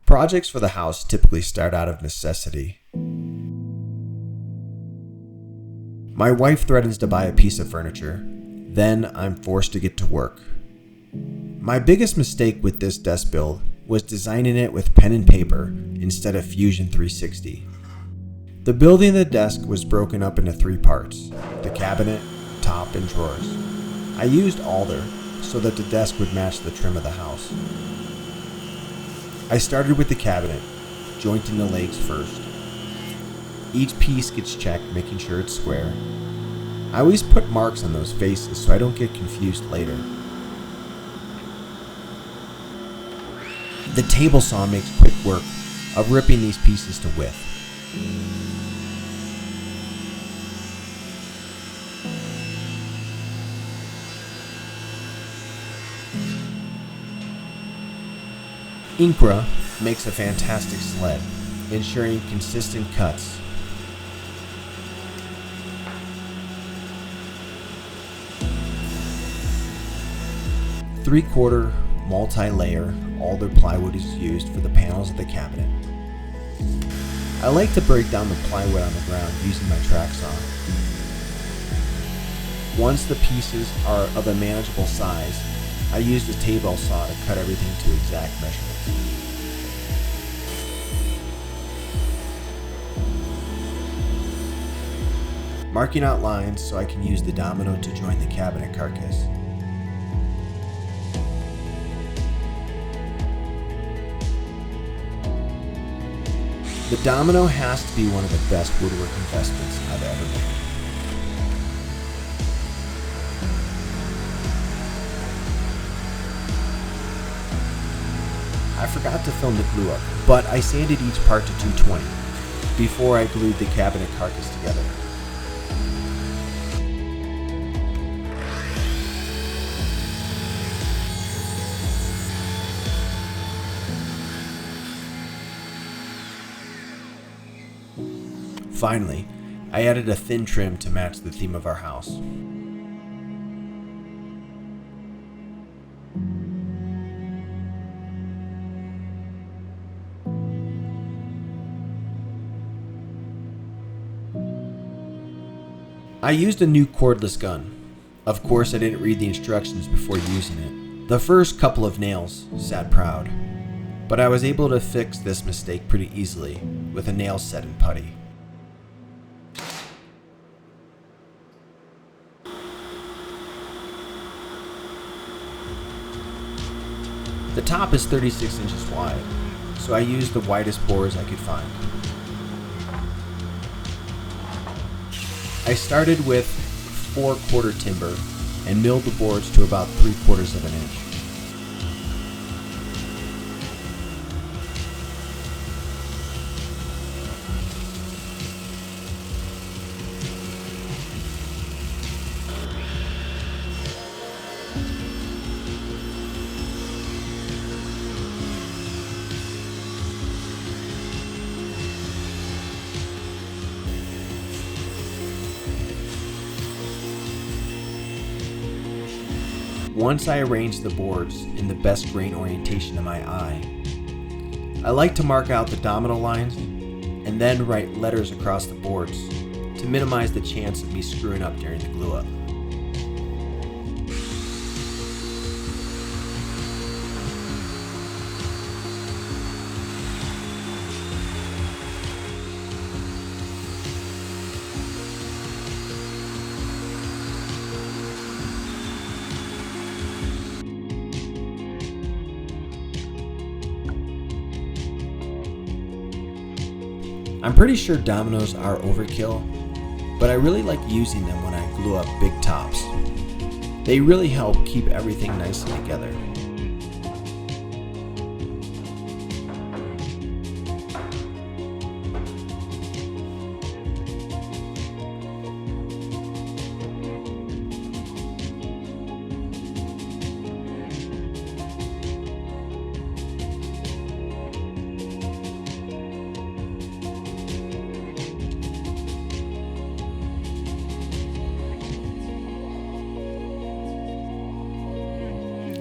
Projects for the house typically start out of necessity. My wife threatens to buy a piece of furniture, then I'm forced to get to work. My biggest mistake with this desk build was designing it with pen and paper instead of Fusion 360. The building of the desk was broken up into 3 parts: the cabinet, top, and drawers. I used Alder so that the desk would match the trim of the house. I started with the cabinet, jointing the legs first. Each piece gets checked, making sure it's square. I always put marks on those faces so I don't get confused later. The table saw makes quick work of ripping these pieces to width. Incra makes a fantastic sled, ensuring consistent cuts. Three-quarter multi-layer Alder plywood is used for the panels of the cabinet. I like to break down the plywood on the ground using my track saw. Once the pieces are of a manageable size, I use the table saw to cut everything to exact measurements. Marking out lines so I can use the domino to join the cabinet carcass. The domino has to be one of the best woodwork investments I've ever made. I forgot to film the glue up, but I sanded each part to 220 before I glued the cabinet carcass together. Finally, I added a thin trim to match the theme of our house. I used a new cordless gun. Of course, I didn't read the instructions before using it. The first couple of nails sat proud, but I was able to fix this mistake pretty easily with a nail set and putty. The top is 36 inches wide, so I used the widest bores I could find. I started with 4/4 timber and milled the boards to about 3/4 of an inch. Once I arrange the boards in the best grain orientation to my eye, I like to mark out the domino lines and then write letters across the boards to minimize the chance of me screwing up during the glue up. I'm pretty sure dominoes are overkill, but I really like using them when I glue up big tops. They really help keep everything nicely together.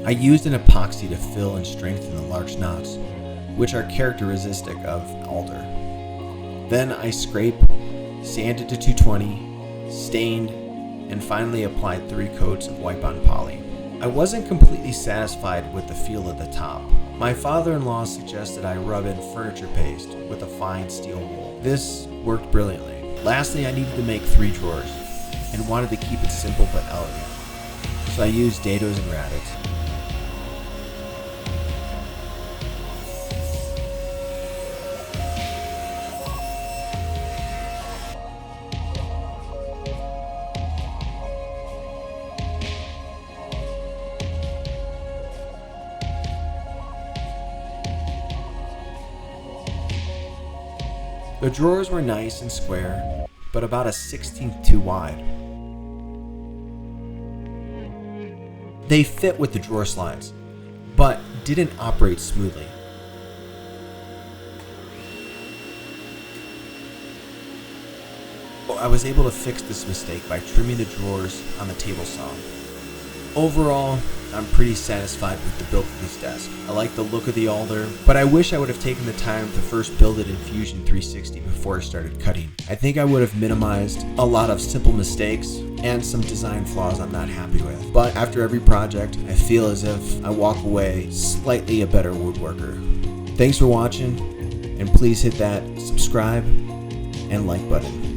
I used an epoxy to fill and strengthen the large knots, which are characteristic of Alder. Then I scraped, sanded to 220, stained, and finally applied 3 coats of wipe-on poly. I wasn't completely satisfied with the feel of the top. My father-in-law suggested I rub in furniture paste with a fine steel wool. This worked brilliantly. Lastly, I needed to make 3 drawers and wanted to keep it simple but elegant. So I used dados and rabbits. The drawers were nice and square, but about a 1/16 too wide. They fit with the drawer slides, but didn't operate smoothly. I was able to fix this mistake by trimming the drawers on the table saw. Overall, I'm pretty satisfied with the build of this desk. I like the look of the Alder, but I wish I would have taken the time to first build it in Fusion 360 before I started cutting. I think I would have minimized a lot of simple mistakes and some design flaws I'm not happy with. But after every project, I feel as if I walk away slightly a better woodworker. Thanks for watching, and please hit that subscribe and like button.